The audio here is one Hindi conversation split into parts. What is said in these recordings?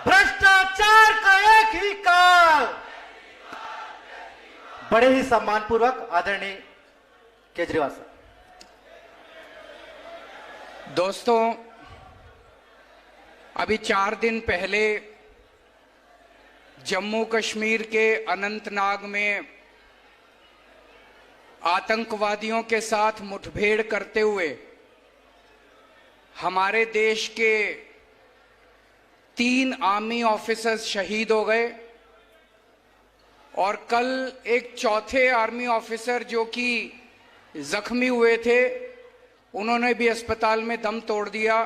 भ्रष्टाचार का एक ही काल। बड़े ही सम्मानपूर्वक आदरणीय केजरीवाल साहब। दोस्तों, अभी 4 दिन पहले जम्मू कश्मीर के अनंतनाग में आतंकवादियों के साथ मुठभेड़ करते हुए हमारे देश के 3 आर्मी ऑफिसर्स शहीद हो गए और कल एक चौथे आर्मी ऑफिसर जो कि जख्मी हुए थे, उन्होंने भी अस्पताल में दम तोड़ दिया।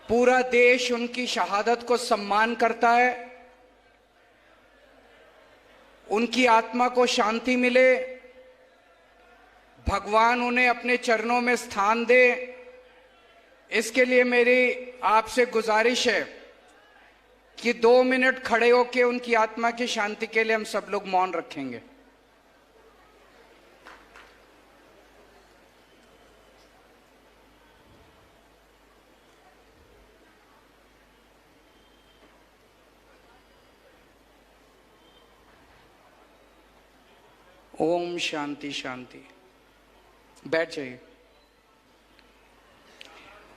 पूरा देश उनकी शहादत को सम्मान करता है। उनकी आत्मा को शांति मिले, भगवान उन्हें अपने चरणों में स्थान दे, इसके लिए मेरी आपसे गुजारिश है कि 2 मिनट खड़े होकर उनकी आत्मा की शांति के लिए हम सब लोग मौन रखेंगे। ओम शांति शांति। बैठ जाइए।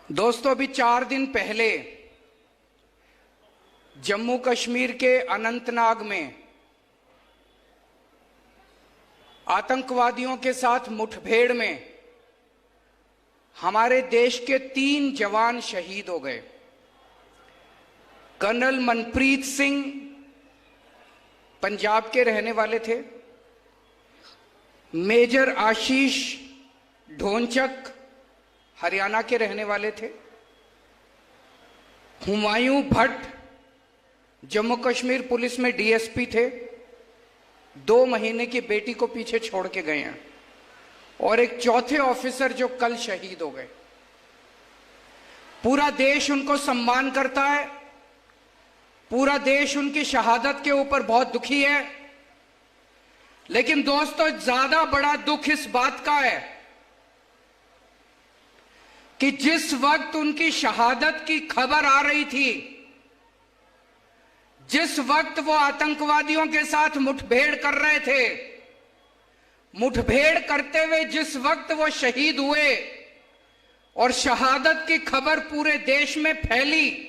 दोस्तों, अभी 4 दिन पहले जम्मू कश्मीर के अनंतनाग में आतंकवादियों के साथ मुठभेड़ में हमारे देश के 3 जवान शहीद हो गए। कर्नल मनप्रीत सिंह पंजाब के रहने वाले थे, मेजर आशीष ढोंचक हरियाणा के रहने वाले थे, हुमायूं भट्ट जम्मू कश्मीर पुलिस में डीएसपी थे, 2 महीने की बेटी को पीछे छोड़ के गए हैं, और एक चौथे ऑफिसर जो कल शहीद हो गए। पूरा देश उनको सम्मान करता है, पूरा देश उनकी शहादत के ऊपर बहुत दुखी है। लेकिन दोस्तों, ज्यादा बड़ा दुख इस बात का है कि जिस वक्त उनकी शहादत की खबर आ रही थी, जिस वक्त वो आतंकवादियों के साथ मुठभेड़ कर रहे थे, मुठभेड़ करते हुए जिस वक्त वो शहीद हुए और शहादत की खबर पूरे देश में फैली,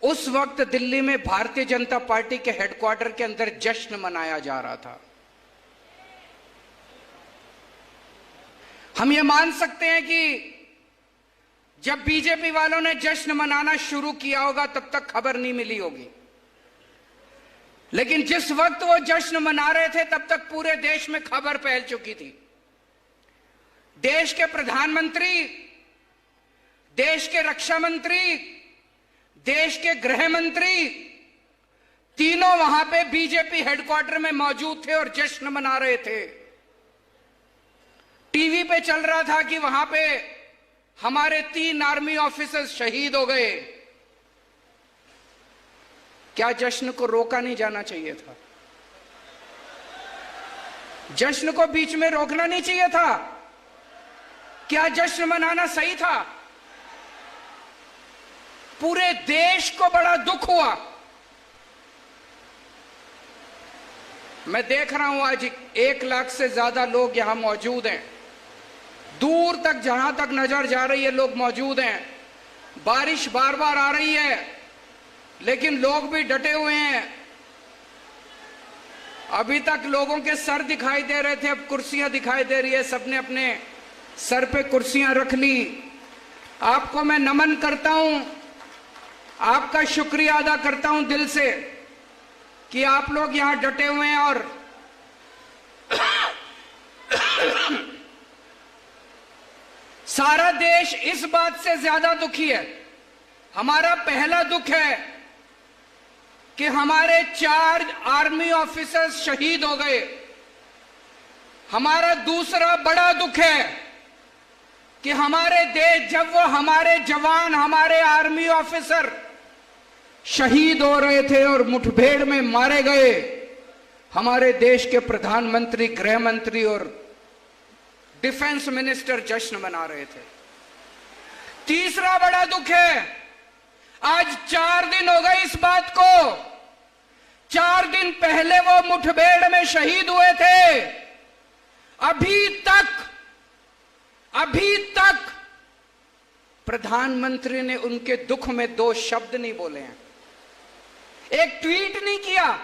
उस वक्त दिल्ली में भारतीय जनता पार्टी के हेडक्वार्टर के अंदर जश्न मनाया जा रहा था। हम ये मान सकते हैं कि जब बीजेपी वालों ने जश्न मनाना शुरू किया होगा तब तक खबर नहीं मिली होगी, लेकिन जिस वक्त वो जश्न मना रहे थे तब तक पूरे देश में खबर फैल चुकी थी। देश के प्रधानमंत्री, देश के रक्षा मंत्री, देश के गृह मंत्री, तीनों वहां पे बीजेपी हेडक्वार्टर में मौजूद थे और जश्न मना रहे थे। टीवी पे चल रहा था कि वहां पे हमारे 3 आर्मी ऑफिसर्स शहीद हो गए। क्या जश्न को रोका नहीं जाना चाहिए था? जश्न को बीच में रोकना नहीं चाहिए था? क्या जश्न मनाना सही था? पूरे देश को बड़ा दुख हुआ। मैं देख रहा हूं आज 1 लाख से ज्यादा लोग यहां मौजूद हैं। दूर तक, जहां तक नजर जा रही है, लोग मौजूद हैं। बारिश बार बार आ रही है, लेकिन लोग भी डटे हुए हैं। अभी तक लोगों के सर दिखाई दे रहे थे, अब कुर्सियां दिखाई दे रही है। सबने अपने सर पे कुर्सियां रख ली। आपको मैं नमन करता हूं, आपका शुक्रिया अदा करता हूं दिल से कि आप लोग यहां डटे हुए हैं। और सारा देश इस बात से ज्यादा दुखी है। हमारा पहला दुख है कि हमारे 4 आर्मी ऑफिसर्स शहीद हो गए। हमारा दूसरा बड़ा दुख है कि हमारे देश, जब वो हमारे जवान, हमारे आर्मी ऑफिसर शहीद हो रहे थे और मुठभेड़ में मारे गए, हमारे देश के प्रधानमंत्री, गृह मंत्री और डिफेंस मिनिस्टर जश्न मना रहे थे। तीसरा बड़ा दुख है, आज 4 दिन हो गए इस बात को। 4 दिन पहले वो मुठभेड़ में शहीद हुए थे। अभी तक प्रधानमंत्री ने उनके दुख में 2 शब्द नहीं बोले हैं, एक ट्वीट नहीं किया।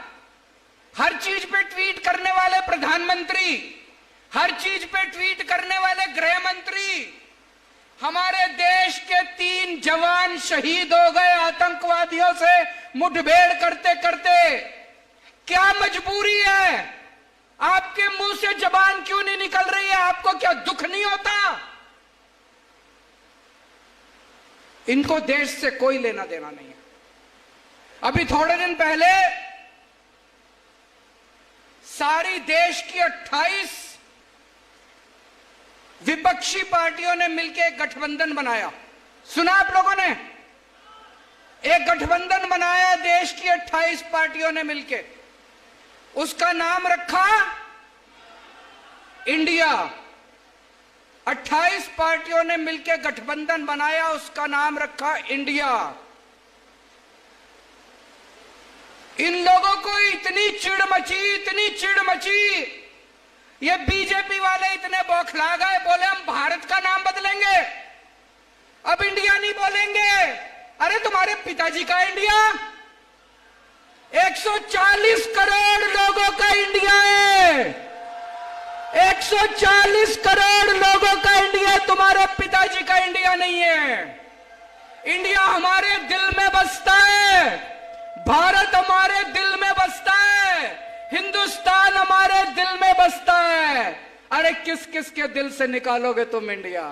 हर चीज पे ट्वीट करने वाले प्रधानमंत्री, हर चीज पे ट्वीट करने वाले गृह मंत्री, हमारे देश के 3 जवान शहीद हो गए आतंकवादियों से मुठभेड़ करते करते। क्या मजबूरी है? आपके मुंह से जबान क्यों नहीं निकल रही है? आपको क्या दुख नहीं होता? इनको देश से कोई लेना देना नहीं है। अभी थोड़े दिन पहले सारी देश की 28 विपक्षी पार्टियों ने मिलकर एक गठबंधन बनाया। सुना आप लोगों ने? एक गठबंधन बनाया देश की 28 पार्टियों ने मिलकर, उसका नाम रखा इंडिया। 28 पार्टियों ने मिलकर गठबंधन बनाया, उसका नाम रखा इंडिया। इन लोगों को इतनी चिढ़ मची, ये बीजेपी वाले इतने बौखला गए, बोले हम भारत का नाम बदलेंगे, अब इंडिया नहीं बोलेंगे। अरे तुम्हारे पिताजी का इंडिया, 140 करोड़ लोगों का इंडिया है, 140 करोड़ लोगों का इंडिया, तुम्हारे पिताजी का इंडिया नहीं है। इंडिया हमारे दिल में बसता है, भारत हमारे दिल में बसता है, हिंदुस्तान हमारे दिल में बसता है। अरे किस किस के दिल से निकालोगे तुम इंडिया?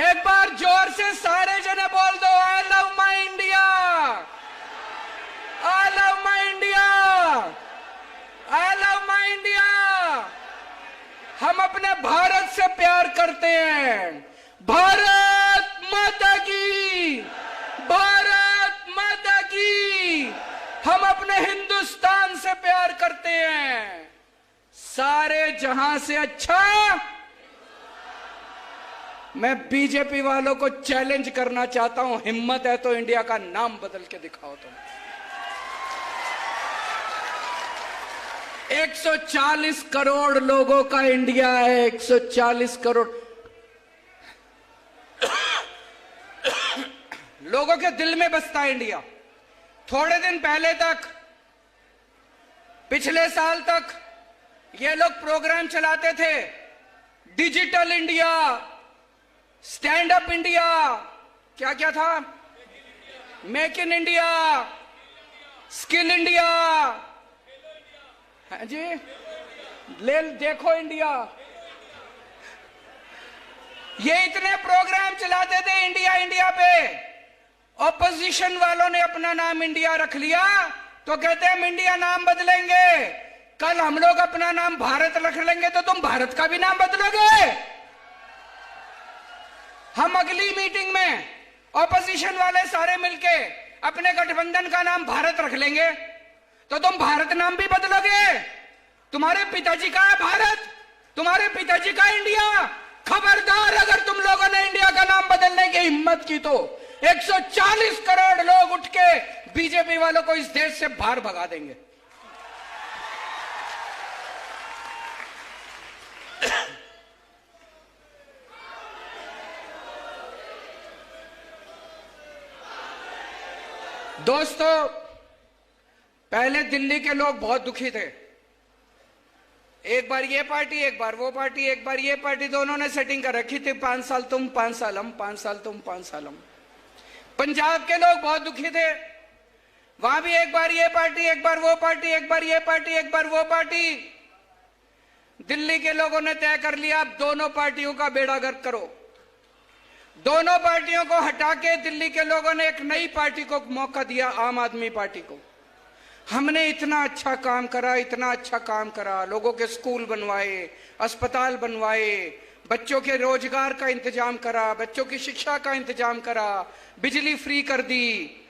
एक बार जोर से सारे जने बोल दो, I love my India, I love my India, I love my India. हम अपने भारत से प्यार करते हैं। भारत माता की, भारत माता की। हम अपने हिंदुस्तान से प्यार करते हैं, सारे जहां से अच्छा। मैं बीजेपी वालों को चैलेंज करना चाहता हूं, हिम्मत है तो इंडिया का नाम बदल के दिखाओ तुम। 140 करोड़ लोगों का इंडिया है, 140 करोड़ लोगों के दिल में बसता है इंडिया। थोड़े दिन पहले तक, पिछले साल तक ये लोग प्रोग्राम चलाते थे, digital India, stand up India, क्या क्या था, make in India, skill India, हाँ जी, ले देखो इंडिया। ये इतने प्रोग्राम चलाते थे इंडिया इंडिया पे। ऑपोजिशन वालों ने अपना नाम इंडिया रख लिया तो कहते हैं हम इंडिया नाम बदलेंगे। कल हम लोग अपना नाम भारत रख लेंगे तो तुम भारत का भी नाम बदलोगे। हम अगली मीटिंग में ऑपोजिशन वाले सारे मिलके अपने गठबंधन का नाम भारत रख लेंगे तो तुम भारत नाम भी बदलोगे। तुम्हारे पिताजी का है भारत, तुम्हारे पिताजी का इंडिया। खबरदार अगर तुम लोगों ने इंडिया का नाम बदलने की हिम्मत की तो 140 करोड़ लोग उठ के बीजेपी वालों को इस देश से बाहर भगा देंगे। दोस्तों, पहले दिल्ली के लोग बहुत दुखी थे। एक बार ये पार्टी, एक बार वो पार्टी, एक बार ये पार्टी, दोनों ने सेटिंग कर रखी थी, 5 साल तुम, 5 साल हम, 5 साल तुम, 5 साल हम। पंजाब के लोग बहुत दुखी थे, वहां भी एक बार ये पार्टी, एक बार वो पार्टी, एक बार ये पार्टी, एक बार वो पार्टी। दिल्ली के लोगों ने तय कर लिया अब दोनों पार्टियों का बेड़ा गर्क करो। दोनों पार्टियों को हटा के दिल्ली के लोगों ने एक नई पार्टी को मौका दिया, आम आदमी पार्टी को। हमने इतना अच्छा काम करा, इतना अच्छा काम करा, लोगों के स्कूल बनवाए, अस्पताल बनवाए, बच्चों के रोजगार का इंतजाम करा, बच्चों की शिक्षा का इंतजाम करा, बिजली फ्री कर दी।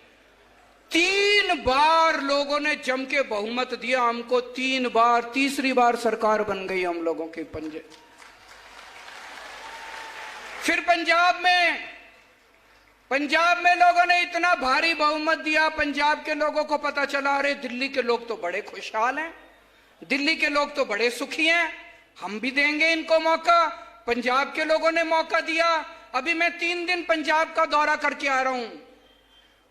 3 बार लोगों ने जम के बहुमत दिया हमको, 3 बार, तीसरी बार सरकार बन गई हम लोगों के पंजे। फिर पंजाब में लोगों ने इतना भारी बहुमत दिया, पंजाब के लोगों को पता चला अरे दिल्ली के लोग तो बड़े खुशहाल हैं, दिल्ली के लोग तो बड़े सुखी हैं, हम भी देंगे इनको मौका। पंजाब के लोगों ने मौका दिया। अभी मैं 3 दिन पंजाब का दौरा करके आ रहा हूं।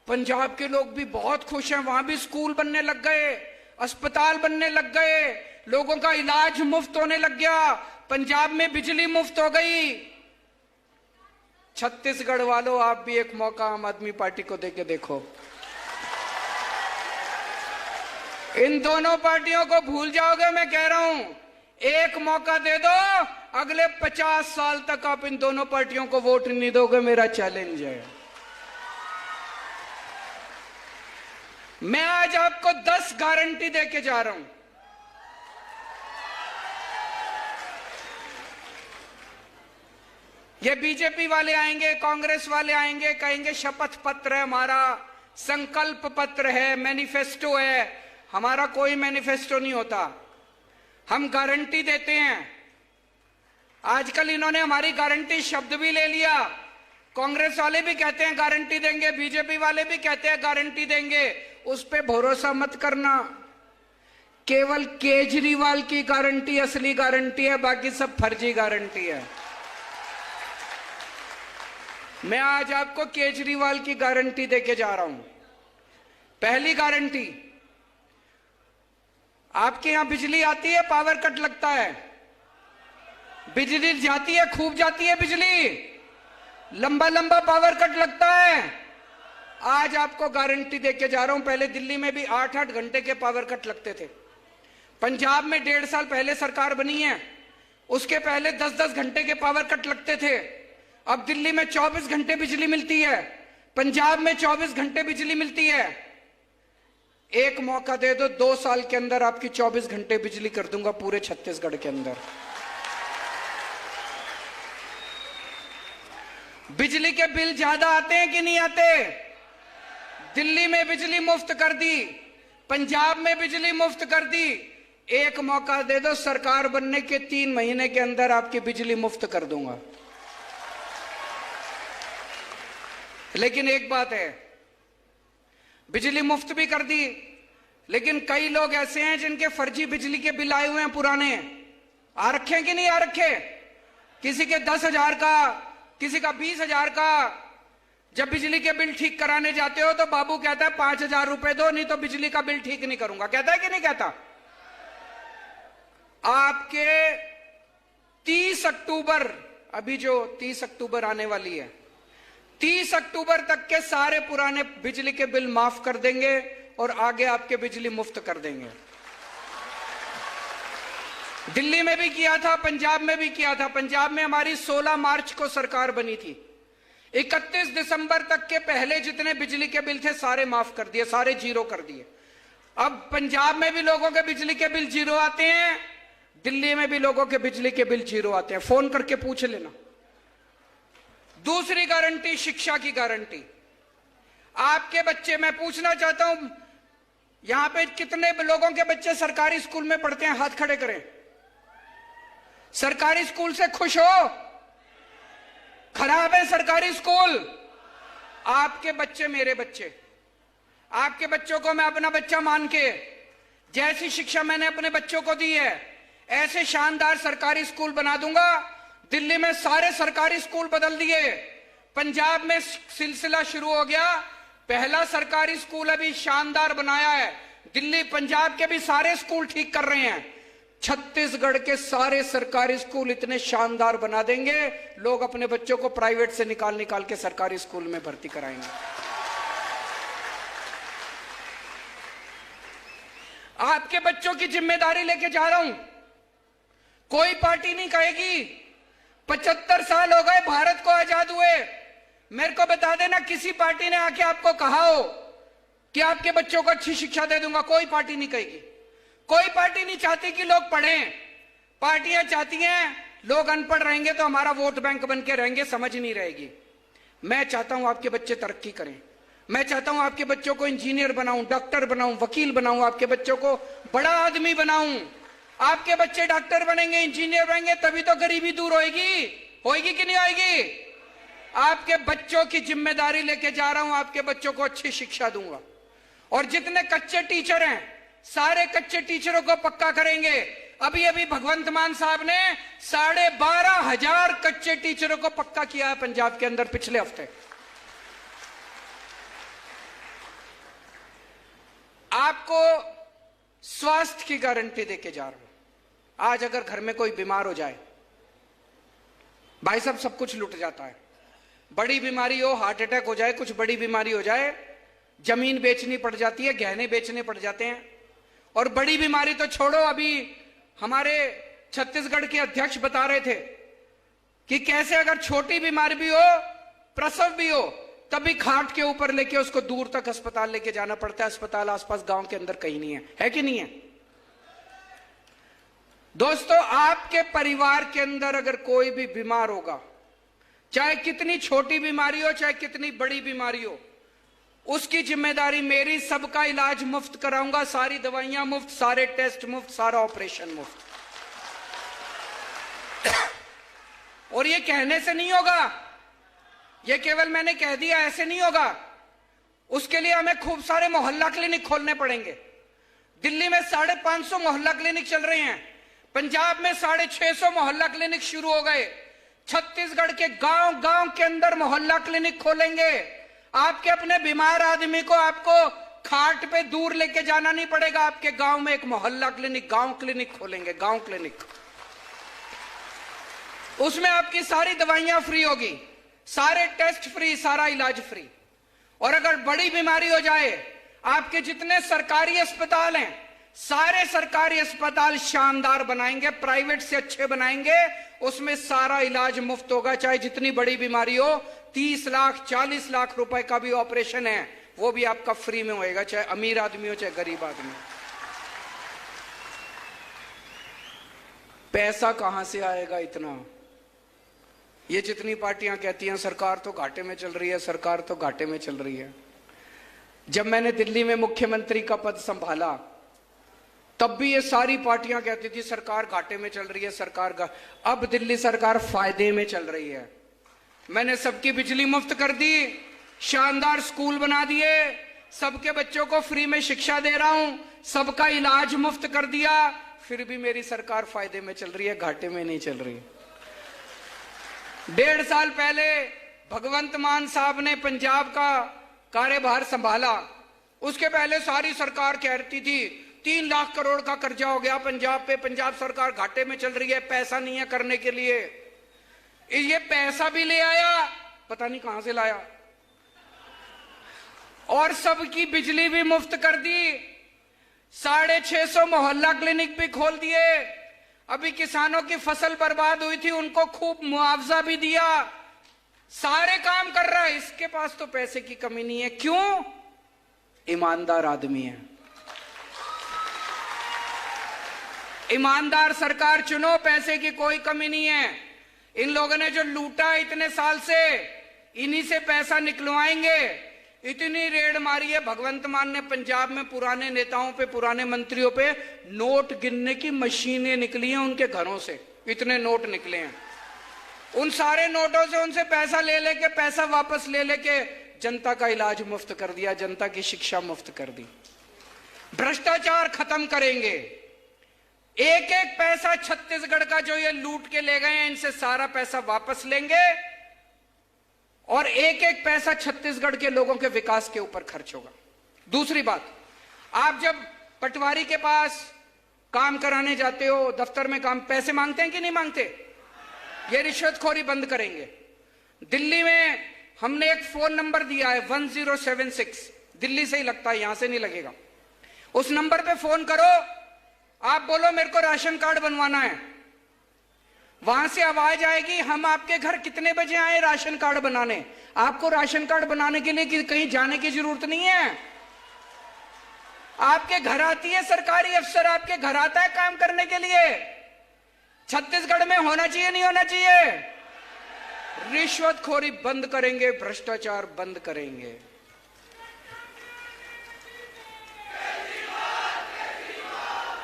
पंजाब के लोग भी बहुत खुश हैं, वहां भी स्कूल बनने लग गए, अस्पताल बनने लग गए, लोगों का इलाज मुफ्त होने लग गया, पंजाब में बिजली मुफ्त हो गई। छत्तीसगढ़ वालों, आप भी एक मौका आम आदमी पार्टी को देके देखो। इन दोनों पार्टियों को भूल जाओगे, मैं कह रहा हूं। एक मौका दे दो, अगले 50 साल तक आप इन दोनों पार्टियों को वोट नहीं दोगे, मेरा चैलेंज है। मैं आज आपको 10 गारंटी देके जा रहा हूं। ये बीजेपी वाले आएंगे, कांग्रेस वाले आएंगे, कहेंगे शपथ पत्र है हमारा, संकल्प पत्र है, मैनिफेस्टो है। हमारा कोई मैनिफेस्टो नहीं होता, हम गारंटी देते हैं। आजकल इन्होंने हमारी गारंटी शब्द भी ले लिया। कांग्रेस वाले भी कहते हैं गारंटी देंगे, बीजेपी वाले भी कहते हैं गारंटी देंगे। उस पे भरोसा मत करना। केवल केजरीवाल की गारंटी असली गारंटी है, बाकी सब फर्जी गारंटी है। मैं आज आपको केजरीवाल की गारंटी देके जा रहा हूं। पहली गारंटी, आपके यहां बिजली आती है, पावर कट लगता है, बिजली जाती है, खूब जाती है बिजली, लंबा लंबा पावर कट लगता है। आज आपको गारंटी देके जा रहा हूं। पहले दिल्ली में भी 8-8 घंटे के पावर कट लगते थे। पंजाब में 1.5 साल पहले सरकार बनी है, उसके पहले 10-10 घंटे के पावर कट लगते थे। अब दिल्ली में 24 घंटे बिजली मिलती है, पंजाब में 24 घंटे बिजली मिलती है। एक मौका दे दो, 2 साल के अंदर आपकी 24 घंटे बिजली कर दूंगा पूरे छत्तीसगढ़ के अंदर। बिजली के बिल ज्यादा आते हैं कि नहीं आते? दिल्ली में बिजली मुफ्त कर दी, पंजाब में बिजली मुफ्त कर दी। एक मौका दे दो, सरकार बनने के 3 महीने के अंदर आपकी बिजली मुफ्त कर दूंगा। लेकिन एक बात है, बिजली मुफ्त भी कर दी, लेकिन कई लोग ऐसे हैं जिनके फर्जी बिजली के बिल आए हुए हैं, पुराने आ रखे कि नहीं आ रखे। किसी के 10,000 का, किसी का 20,000 का। जब बिजली के बिल ठीक कराने जाते हो तो बाबू कहता है 5,000 रुपए दो, नहीं तो बिजली का बिल ठीक नहीं करूंगा। कहता है कि नहीं कहता? आपके 30 अक्टूबर, अभी जो 30 अक्टूबर आने वाली है, 30 अक्टूबर तक के सारे पुराने बिजली के बिल माफ कर देंगे और आगे आपके बिजली मुफ्त कर देंगे। दिल्ली में भी किया था, पंजाब में भी किया था। पंजाब में हमारी 16 मार्च को सरकार बनी थी। 31 दिसंबर तक के पहले जितने बिजली के बिल थे सारे माफ कर दिए, सारे जीरो कर दिए। अब पंजाब में भी लोगों के बिजली के बिल जीरो आते हैं, दिल्ली में भी लोगों के बिजली के बिल जीरो आते हैं। फोन करके पूछ लेना। दूसरी गारंटी, शिक्षा की गारंटी। आपके बच्चे, मैं पूछना चाहता हूं, यहां पे कितने लोगों के बच्चे सरकारी स्कूल में पढ़ते हैं? हाथ खड़े करें। सरकारी स्कूल से खुश हो? खराब है सरकारी स्कूल? आपके बच्चे मेरे बच्चे, आपके बच्चों को मैं अपना बच्चा मान के, जैसी शिक्षा मैंने अपने बच्चों को दी है, ऐसे शानदार सरकारी स्कूल बना दूंगा। दिल्ली में सारे सरकारी स्कूल बदल दिए, पंजाब में सिलसिला शुरू हो गया। पहला सरकारी स्कूल अभी शानदार बनाया है, दिल्ली पंजाब के भी सारे स्कूल ठीक कर रहे हैं। छत्तीसगढ़ के सारे सरकारी स्कूल इतने शानदार बना देंगे, लोग अपने बच्चों को प्राइवेट से निकाल निकाल के सरकारी स्कूल में भर्ती कराएंगे। आपके बच्चों की जिम्मेदारी लेके जा रहा हूं। कोई पार्टी नहीं कहेगी 75 साल हो गए भारत को आजाद हुए, मेरे को बता देना किसी पार्टी ने आके आपको कहा हो कि आपके बच्चों को अच्छी शिक्षा दे दूंगा। कोई पार्टी नहीं कहेगी। कोई पार्टी नहीं चाहती कि लोग पढ़ें। पार्टियां चाहती हैं लोग अनपढ़ रहेंगे तो हमारा वोट बैंक बन के रहेंगे, समझ नहीं रहेगी। मैं चाहता हूं आपके बच्चे तरक्की करें। मैं चाहता हूं आपके बच्चों को इंजीनियर बनाऊं, डॉक्टर बनाऊं, वकील बनाऊं, आपके बच्चों को बड़ा आदमी बनाऊं। आपके बच्चे डॉक्टर बनेंगे, इंजीनियर बनेंगे, तभी तो गरीबी दूर होएगी। होगी कि नहीं होगी? आपके बच्चों की जिम्मेदारी लेके जा रहा हूं, आपके बच्चों को अच्छी शिक्षा दूंगा। और जितने कच्चे टीचर हैं, सारे कच्चे टीचरों को पक्का करेंगे। अभी अभी भगवंत मान साहब ने 12,500 कच्चे टीचरों को पक्का किया है पंजाब के अंदर पिछले हफ्ते। आपको स्वास्थ्य की गारंटी देके जा रहा हूं। आज अगर घर में कोई बीमार हो जाए, भाई साहब सब कुछ लुट जाता है। बड़ी बीमारी हो, हार्ट अटैक हो जाए, कुछ बड़ी बीमारी हो जाए, जमीन बेचनी पड़ जाती है, गहने बेचने पड़ जाते हैं। और बड़ी बीमारी तो छोड़ो, अभी हमारे छत्तीसगढ़ के अध्यक्ष बता रहे थे कि कैसे अगर छोटी बीमारी भी हो, प्रसव भी हो, तभी खाट के ऊपर लेके उसको दूर तक अस्पताल लेके जाना पड़ता है। अस्पताल आसपास गांव के अंदर कहीं नहीं है कि नहीं है? दोस्तों, आपके परिवार के अंदर अगर कोई भी बीमार होगा, चाहे कितनी छोटी बीमारी हो, चाहे कितनी बड़ी बीमारी हो, उसकी जिम्मेदारी मेरी। सबका इलाज मुफ्त कराऊंगा, सारी दवाइयां मुफ्त, सारे टेस्ट मुफ्त, सारा ऑपरेशन मुफ्त। और ये कहने से नहीं होगा, ये केवल मैंने कह दिया, ऐसे नहीं होगा। उसके लिए हमें खूब सारे मोहल्ला क्लिनिक खोलने पड़ेंगे। दिल्ली में 550 मोहल्ला क्लिनिक चल रहे हैं, पंजाब में 650 मोहल्ला क्लिनिक शुरू हो गए। छत्तीसगढ़ के गांव गांव के अंदर मोहल्ला क्लिनिक खोलेंगे। आपके अपने बीमार आदमी को आपको खाट पे दूर लेके जाना नहीं पड़ेगा। आपके गांव में एक मोहल्ला क्लिनिक, गांव क्लिनिक खोलेंगे, गांव क्लिनिक। उसमें आपकी सारी दवाइयां फ्री होगी, सारे टेस्ट फ्री, सारा इलाज फ्री। और अगर बड़ी बीमारी हो जाए, आपके जितने सरकारी अस्पताल हैं, सारे सरकारी अस्पताल शानदार बनाएंगे, प्राइवेट से अच्छे बनाएंगे। उसमें सारा इलाज मुफ्त होगा, चाहे जितनी बड़ी बीमारी हो। 30 लाख 40 लाख रुपए का भी ऑपरेशन है, वो भी आपका फ्री में होएगा, चाहे अमीर आदमी हो, चाहे गरीब आदमी। पैसा कहां से आएगा इतना? ये जितनी पार्टियां कहती हैं सरकार तो घाटे में चल रही है, सरकार तो घाटे में चल रही है। जब मैंने दिल्ली में मुख्यमंत्री का पद संभाला, तब भी ये सारी पार्टियां कहती थी सरकार घाटे में चल रही है, सरकार अब दिल्ली सरकार फायदे में चल रही है। मैंने सबकी बिजली मुफ्त कर दी, शानदार स्कूल बना दिए, सबके बच्चों को फ्री में शिक्षा दे रहा हूं, सबका इलाज मुफ्त कर दिया। फिर भी मेरी सरकार फायदे में चल रही है, घाटे में नहीं चल रही। 1.5 साल पहले भगवंत मान साहब ने पंजाब का कार्यभार संभाला। उसके पहले सारी सरकार कहती थी 3 लाख करोड़ का कर्जा हो गया पंजाब पे, पंजाब सरकार घाटे में चल रही है, पैसा नहीं है करने के लिए। ये पैसा भी ले आया, पता नहीं कहां से लाया, और सबकी बिजली भी मुफ्त कर दी। 650 मोहल्ला क्लिनिक भी खोल दिए। अभी किसानों की फसल बर्बाद हुई थी, उनको खूब मुआवजा भी दिया। सारे काम कर रहा है। इसके पास तो पैसे की कमी नहीं है। क्यों? ईमानदार आदमी है। ईमानदार सरकार चुनो, पैसे की कोई कमी नहीं है। इन लोगों ने जो लूटा इतने साल से, इन्हीं से पैसा निकलवाएंगे। इतनी रेड मारी है भगवंत मान ने पंजाब में, पुराने नेताओं पे, पुराने मंत्रियों पे नोट गिनने की मशीनें निकली हैं उनके घरों से, इतने नोट निकले हैं। उन सारे नोटों से उनसे पैसा ले लेके, पैसा वापस ले लेके जनता का इलाज मुफ्त कर दिया, जनता की शिक्षा मुफ्त कर दी। भ्रष्टाचार खत्म करेंगे। एक एक पैसा छत्तीसगढ़ का जो ये लूट के ले गए हैं, इनसे सारा पैसा वापस लेंगे और एक एक पैसा छत्तीसगढ़ के लोगों के विकास के ऊपर खर्च होगा। दूसरी बात, आप जब पटवारी के पास काम कराने जाते हो, दफ्तर में काम, पैसे मांगते हैं कि नहीं मांगते? ये रिश्वतखोरी बंद करेंगे। दिल्ली में हमने एक फोन नंबर दिया है 1076, दिल्ली से ही लगता है, यहां से नहीं लगेगा। उस नंबर पे फोन करो, आप बोलो मेरे को राशन कार्ड बनवाना है, वहां से आवाज आएगी हम आपके घर कितने बजे आए राशन कार्ड बनाने। आपको राशन कार्ड बनाने के लिए कहीं जाने की जरूरत नहीं है। आपके घर आती है सरकारी अफसर, आपके घर आता है काम करने के लिए। छत्तीसगढ़ में होना चाहिए नहीं होना चाहिए? रिश्वतखोरी बंद करेंगे, भ्रष्टाचार बंद करेंगे।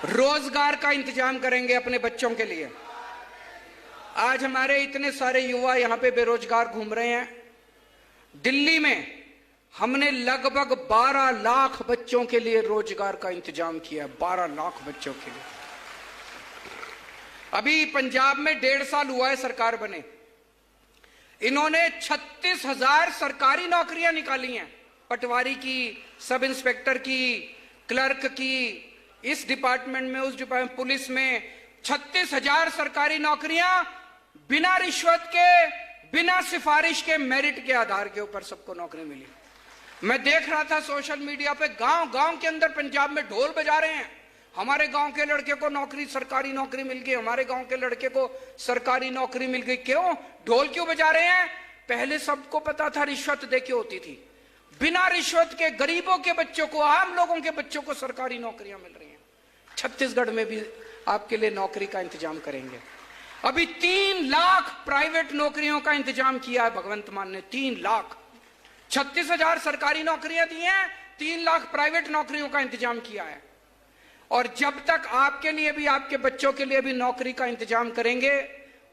रोजगार का इंतजाम करेंगे अपने बच्चों के लिए। आज हमारे इतने सारे युवा यहां पे बेरोजगार घूम रहे हैं। दिल्ली में हमने लगभग 12 लाख बच्चों के लिए रोजगार का इंतजाम किया। 12 लाख बच्चों के लिए। अभी पंजाब में 1.5 साल हुआ है सरकार बने, इन्होंने 36,000 सरकारी नौकरियां निकाली हैं। पटवारी की, सब इंस्पेक्टर की, क्लर्क की, इस डिपार्टमेंट में, उस डिपार्टमेंट, पुलिस में 36,000 सरकारी नौकरियां बिना रिश्वत के, बिना सिफारिश के, मेरिट के आधार के ऊपर सबको नौकरी मिली। मैं देख रहा था सोशल मीडिया पे, गांव गांव के अंदर पंजाब में ढोल बजा रहे हैं, हमारे गांव के लड़के को नौकरी, सरकारी नौकरी मिल गई, हमारे गांव के लड़के को सरकारी नौकरी मिल गई। क्यों ढोल क्यों बजा रहे हैं? पहले सबको पता था रिश्वत देके होती थी। बिना रिश्वत के गरीबों के बच्चों को, आम लोगों के बच्चों को सरकारी नौकरियां मिल रही हैं। छत्तीसगढ़ में भी आपके लिए नौकरी का इंतजाम करेंगे। अभी 3 लाख प्राइवेट नौकरियों का इंतजाम किया है भगवंत मान ने। 3 लाख, 36,000 सरकारी नौकरियां दी हैं, 3 लाख प्राइवेट नौकरियों का इंतजाम किया है। और जब तक आपके लिए भी, आपके बच्चों के लिए भी नौकरी का इंतजाम करेंगे,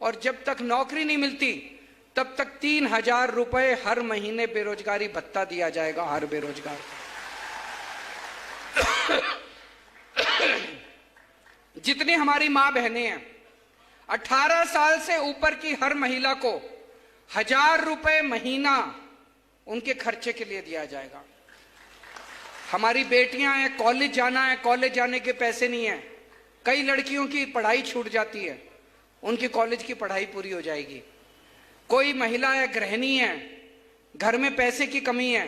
और जब तक नौकरी नहीं मिलती तब तक 3,000 रुपए हर महीने बेरोजगारी भत्ता दिया जाएगा हर बेरोजगार को। जितनी हमारी मां बहनें हैं, 18 साल से ऊपर की हर महिला को 1,000 रुपए महीना उनके खर्चे के लिए दिया जाएगा। हमारी बेटियां हैं, कॉलेज जाना है, कॉलेज जाने के पैसे नहीं है। कई लड़कियों की पढ़ाई छूट जाती है, उनकी कॉलेज की पढ़ाई पूरी हो जाएगी। कोई महिला है, गृहिणी है, घर में पैसे की कमी है,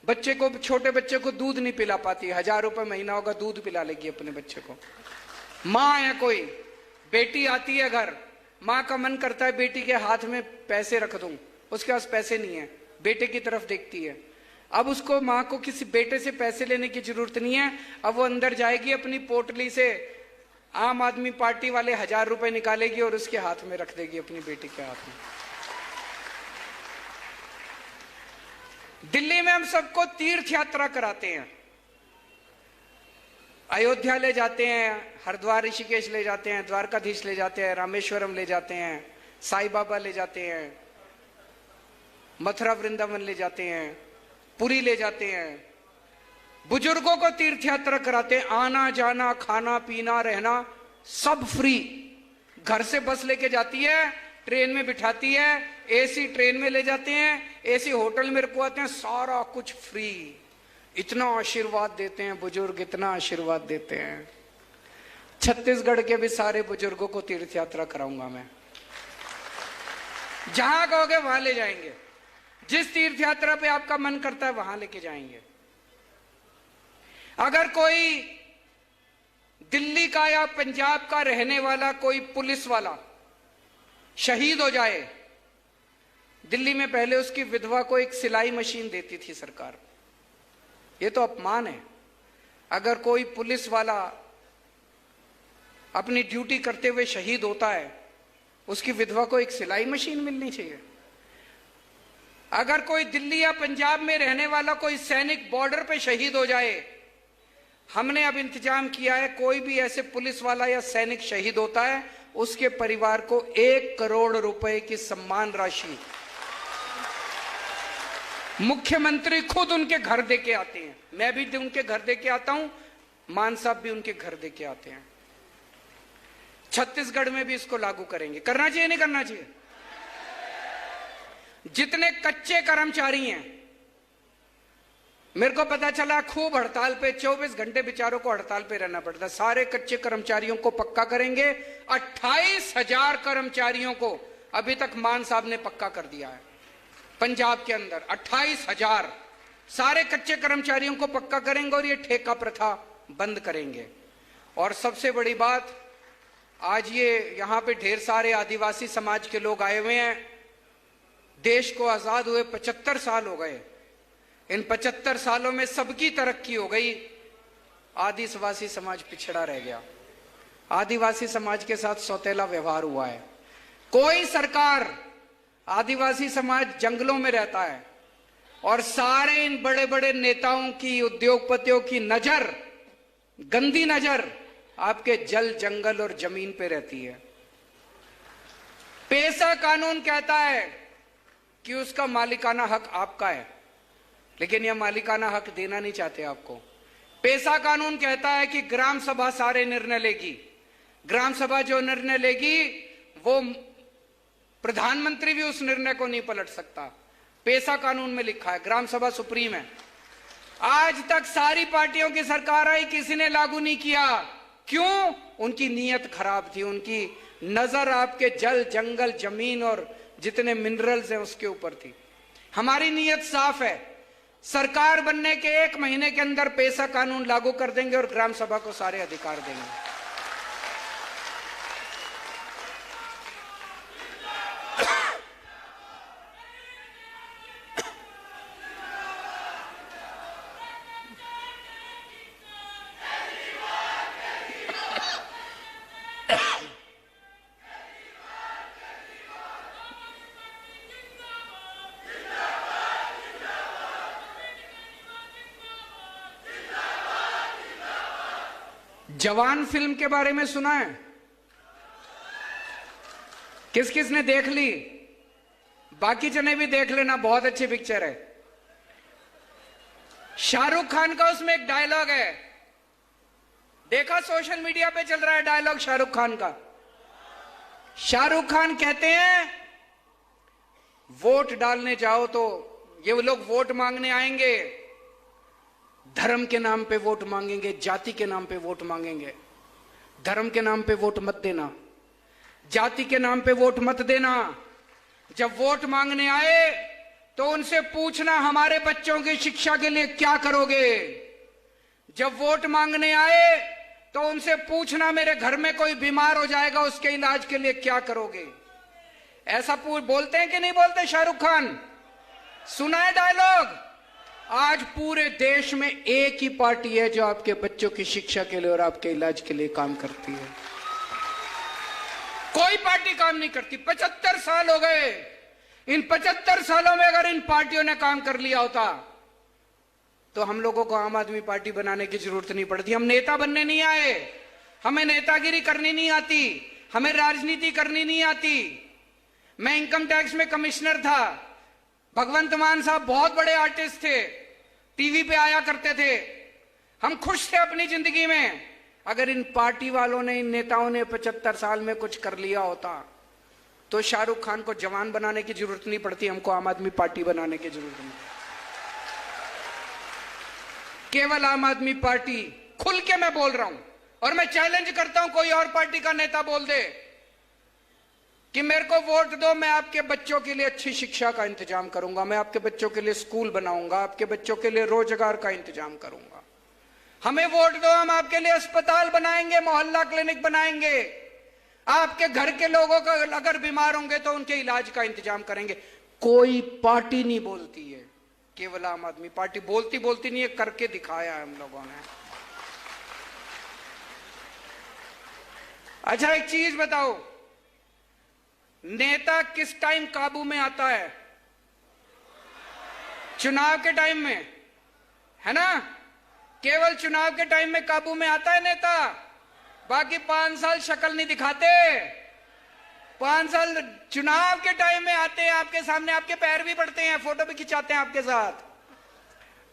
बच्चे को, छोटे बच्चे को दूध नहीं पिला पाती, 1,000 रुपए महीना होगा, दूध पिला लेगी अपने बच्चे को। माँ है, कोई बेटी आती है घर, माँ का मन करता है बेटी के हाथ में पैसे रख दूं, उसके पास पैसे नहीं है, बेटे की तरफ देखती है। अब उसको, माँ को किसी बेटे से पैसे लेने की जरूरत नहीं है। अब वो अंदर जाएगी, अपनी पोटली से आम आदमी पार्टी वाले 1,000 रुपए निकालेगी और उसके हाथ में रख देगी, अपनी बेटी के हाथ में। दिल्ली में हम सबको तीर्थ यात्रा कराते हैं, अयोध्या ले जाते हैं, हरिद्वार ऋषिकेश ले जाते हैं, द्वारकाधीश ले जाते हैं, रामेश्वरम ले जाते हैं, साईं बाबा ले जाते हैं, मथुरा वृंदावन ले जाते हैं, पुरी ले जाते हैं। बुजुर्गों को तीर्थ यात्रा कराते हैं, आना जाना, खाना पीना, रहना सब फ्री। घर से बस लेके जाती है, ट्रेन में बिठाती है, एसी ट्रेन में ले जाते हैं, एसी होटल में रुकवाते हैं, सारा कुछ फ्री। इतना आशीर्वाद देते हैं बुजुर्ग, इतना आशीर्वाद देते हैं। छत्तीसगढ़ के भी सारे बुजुर्गों को तीर्थ यात्रा कराऊंगा मैं। जहां कहोगे वहां ले जाएंगे, जिस तीर्थ यात्रा पे आपका मन करता है वहां लेके जाएंगे। अगर कोई दिल्ली का या पंजाब का रहने वाला कोई पुलिस वाला शहीद हो जाए, दिल्ली में पहले उसकी विधवा को एक सिलाई मशीन देती थी सरकार। ये तो अपमान है। अगर कोई पुलिस वाला अपनी ड्यूटी करते हुए शहीद होता है, उसकी विधवा को एक सिलाई मशीन मिलनी चाहिए। अगर कोई दिल्ली या पंजाब में रहने वाला कोई सैनिक बॉर्डर पे शहीद हो जाए, हमने अब इंतजाम किया है, कोई भी ऐसे पुलिस वाला या सैनिक शहीद होता है, उसके परिवार को 1 करोड़ रुपए की सम्मान राशि मुख्यमंत्री खुद उनके घर दे के आते हैं। मैं भी उनके घर दे के आता हूं, मान साहब भी उनके घर दे के आते हैं। छत्तीसगढ़ में भी इसको लागू करेंगे। करना चाहिए नहीं करना चाहिए? जितने कच्चे कर्मचारी हैं, मेरे को पता चला खूब हड़ताल पे, 24 घंटे बेचारों को हड़ताल पे रहना पड़ता। सारे कच्चे कर्मचारियों को पक्का करेंगे। 28,000 कर्मचारियों को अभी तक मान साहब ने पक्का कर दिया है पंजाब के अंदर। 28,000 सारे कच्चे कर्मचारियों को पक्का करेंगे और ये ठेका प्रथा बंद करेंगे। और सबसे बड़ी बात, आज ये यहां पे ढेर सारे आदिवासी समाज के लोग आए हुए हैं। देश को आजाद हुए 75 साल हो गए। इन 75 सालों में सबकी तरक्की हो गई, आदिवासी समाज पिछड़ा रह गया। आदिवासी समाज के साथ सौतेला व्यवहार हुआ है। कोई सरकार, आदिवासी समाज जंगलों में रहता है और सारे इन बड़े बड़े नेताओं की, उद्योगपतियों की नजर, गंदी नजर आपके जल, जंगल और जमीन पे रहती है। पेशा कानून कहता है कि उसका मालिकाना हक आपका है, लेकिन यह मालिकाना हक देना नहीं चाहते आपको। पेशा कानून कहता है कि ग्राम सभा सारे निर्णय लेगी, ग्राम सभा जो निर्णय लेगी वो प्रधानमंत्री भी उस निर्णय को नहीं पलट सकता। पेशा कानून में लिखा है, ग्राम सभा सुप्रीम है। आज तक सारी पार्टियों की सरकार आई, किसी ने लागू नहीं किया। क्यों? उनकी नीयत खराब थी, उनकी नजर आपके जल जंगल जमीन और जितने मिनरल्स हैं उसके ऊपर थी। हमारी नीयत साफ है, सरकार बनने के 1 महीने के अंदर पेशा कानून लागू कर देंगे और ग्राम सभा को सारे अधिकार देंगे। जवान फिल्म के बारे में सुना है? किस किस ने देख ली? बाकी जने भी देख लेना, बहुत अच्छी पिक्चर है। शाहरुख खान का उसमें एक डायलॉग है, देखा सोशल मीडिया पे चल रहा है डायलॉग शाहरुख खान का। शाहरुख खान कहते हैं वोट डालने जाओ तो ये लोग वोट मांगने आएंगे, धर्म के नाम पे वोट मांगेंगे, जाति के नाम पे वोट मांगेंगे। धर्म के नाम पे वोट मत देना, जाति के नाम पे वोट मत देना। जब वोट मांगने आए तो उनसे पूछना हमारे बच्चों की शिक्षा के लिए क्या करोगे। जब वोट मांगने आए तो उनसे पूछना मेरे घर में कोई बीमार हो जाएगा उसके इलाज के लिए क्या करोगे। ऐसा बोलते हैं कि नहीं बोलते शाहरुख खान? सुना है डायलॉग? आज पूरे देश में एक ही पार्टी है जो आपके बच्चों की शिक्षा के लिए और आपके इलाज के लिए काम करती है। कोई पार्टी काम नहीं करती। 75 साल हो गए। इन 75 सालों में अगर इन पार्टियों ने काम कर लिया होता तो हम लोगों को आम आदमी पार्टी बनाने की जरूरत नहीं पड़ती। हम नेता बनने नहीं आए, हमें नेतागिरी करनी नहीं आती, हमें राजनीति करनी नहीं आती। मैं इनकम टैक्स में कमिश्नर था। भगवंत मान साहब बहुत बड़े आर्टिस्ट थे, टीवी पे आया करते थे। हम खुश थे अपनी जिंदगी में। अगर इन पार्टी वालों ने, इन नेताओं ने 75 साल में कुछ कर लिया होता तो शाहरुख खान को जवान बनाने की जरूरत नहीं पड़ती, हमको आम आदमी पार्टी बनाने की जरूरत नहीं। केवल आम आदमी पार्टी, खुल के मैं बोल रहा हूं और मैं चैलेंज करता हूं कोई और पार्टी का नेता बोल दे कि मेरे को वोट दो, मैं आपके बच्चों के लिए अच्छी शिक्षा का इंतजाम करूंगा, मैं आपके बच्चों के लिए स्कूल बनाऊंगा, आपके बच्चों के लिए रोजगार का इंतजाम करूंगा। हमें वोट दो, हम आपके लिए अस्पताल बनाएंगे, मोहल्ला क्लिनिक बनाएंगे, आपके घर के लोगों का अगर बीमार होंगे तो उनके इलाज का इंतजाम करेंगे। कोई पार्टी नहीं बोलती है, केवल आम आदमी पार्टी बोलती नहीं है, करके दिखाया है हम लोगों ने। अच्छा एक चीज बताओ, नेता किस टाइम काबू में आता है? चुनाव के टाइम में, है ना? केवल चुनाव के टाइम में काबू में आता है नेता। बाकी 5 साल शक्ल नहीं दिखाते। 5 साल चुनाव के टाइम में आते हैं, आपके सामने आपके पैर भी पड़ते हैं, फोटो भी खिंचाते हैं आपके साथ,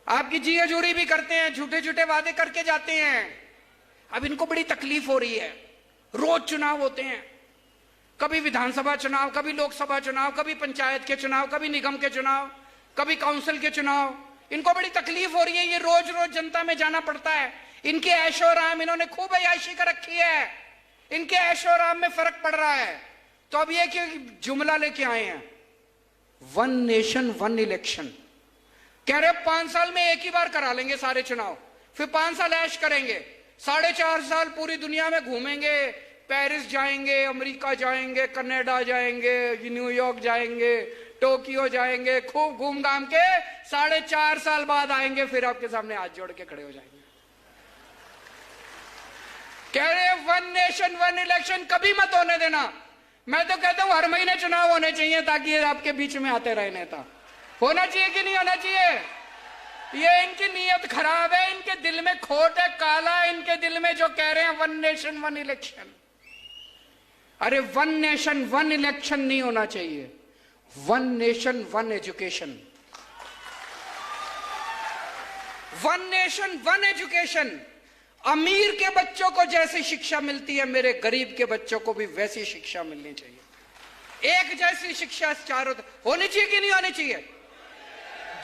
आपकी जी हजूरी भी करते हैं, झूठे झूठे वादे करके जाते हैं। अब इनको बड़ी तकलीफ हो रही है। रोज चुनाव होते हैं, कभी विधानसभा चुनाव, कभी लोकसभा चुनाव, कभी पंचायत के चुनाव, कभी निगम के चुनाव, कभी काउंसिल के चुनाव। इनको बड़ी तकलीफ हो रही है, ये रोज रोज जनता में जाना पड़ता है। इनके ऐशो आराम, इन्होंने खूब अय्याशी कर रखी है, इनके ऐशो आराम में फर्क पड़ रहा है। तो अब ये कि जुमला लेके आए हैं, 1 नेशन 1 इलेक्शन। कह रहे 5 साल में एक ही बार करा लेंगे सारे चुनाव, फिर 5 साल ऐश करेंगे, 4.5 साल पूरी दुनिया में घूमेंगे, पेरिस जाएंगे, अमेरिका जाएंगे, कनाडा जाएंगे, न्यूयॉर्क जाएंगे, टोक्यो जाएंगे, खूब घूम घाम के 4.5 साल बाद आएंगे, फिर आपके सामने हाथ जोड़ के खड़े हो जाएंगे। कह रहे 1 नेशन 1 इलेक्शन कभी मत होने देना। मैं तो कहता हूं हर महीने चुनाव होने चाहिए ताकि ये आपके बीच में आते रहे नेता। होना चाहिए कि नहीं होना चाहिए? ये इनकी नीयत खराब है, इनके दिल में खोट है, काला है इनके दिल में, जो कह रहे हैं 1 नेशन 1 इलेक्शन। अरे वन नेशन वन इलेक्शन नहीं होना चाहिए, one nation one education, one nation one education. अमीर के बच्चों को जैसी शिक्षा मिलती है, मेरे गरीब के बच्चों को भी वैसी शिक्षा मिलनी चाहिए। एक जैसी शिक्षा चारों होनी चाहिए कि नहीं होनी चाहिए?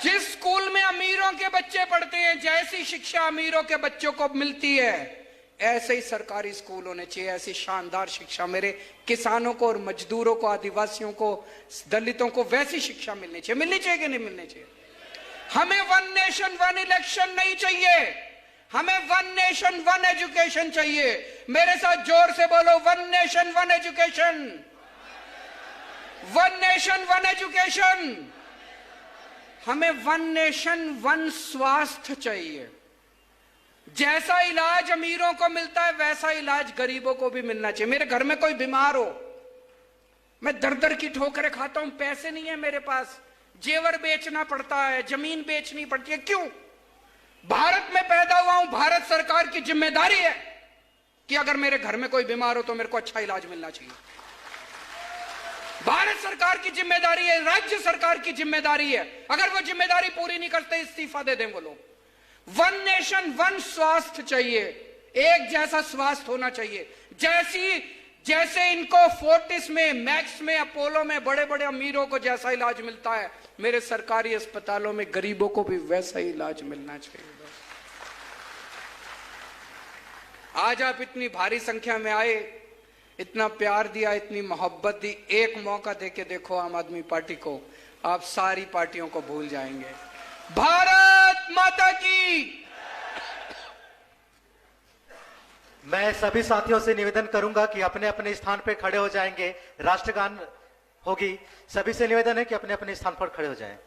जिस स्कूल में अमीरों के बच्चे पढ़ते हैं, जैसी शिक्षा अमीरों के बच्चों को मिलती है, ऐसे ही सरकारी स्कूल होने चाहिए। ऐसी शानदार शिक्षा मेरे किसानों को और मजदूरों को, आदिवासियों को, दलितों को वैसी शिक्षा मिलनी चाहिए। मिलनी चाहिए कि नहीं मिलनी चाहिए? हमें वन नेशन वन इलेक्शन नहीं चाहिए, हमें वन नेशन वन एजुकेशन चाहिए। मेरे साथ जोर से बोलो, one nation one education, one nation one education. हमें वन नेशन वन स्वास्थ्य चाहिए। जैसा इलाज अमीरों को मिलता है, वैसा इलाज गरीबों को भी मिलना चाहिए। मेरे घर में कोई बीमार हो, मैं दर दर की ठोकरें खाता हूं, पैसे नहीं है मेरे पास, जेवर बेचना पड़ता है, जमीन बेचनी पड़ती है। क्यों? भारत में पैदा हुआ हूं, भारत सरकार की जिम्मेदारी है कि अगर मेरे घर में कोई बीमार हो तो मेरे को अच्छा इलाज मिलना चाहिए। भारत सरकार की जिम्मेदारी है, राज्य सरकार की जिम्मेदारी है। अगर वो जिम्मेदारी पूरी नहीं करते, इस्तीफा दे दें वो लोग। वन नेशन वन स्वास्थ्य चाहिए, एक जैसा स्वास्थ्य होना चाहिए। जैसे इनको फोर्टिस में, मैक्स में, अपोलो में बड़े बड़े अमीरों को जैसा इलाज मिलता है, मेरे सरकारी अस्पतालों में गरीबों को भी वैसा ही इलाज मिलना चाहिए। आज आप इतनी भारी संख्या में आए, इतना प्यार दिया, इतनी मोहब्बत दी। एक मौका देके देखो आम आदमी पार्टी को, आप सारी पार्टियों को भूल जाएंगे। भारत माता की। मैं सभी साथियों से निवेदन करूंगा कि अपने अपने स्थान पर खड़े हो जाएंगे, राष्ट्रगान होगी। सभी से निवेदन है कि अपने अपने स्थान पर खड़े हो जाएं।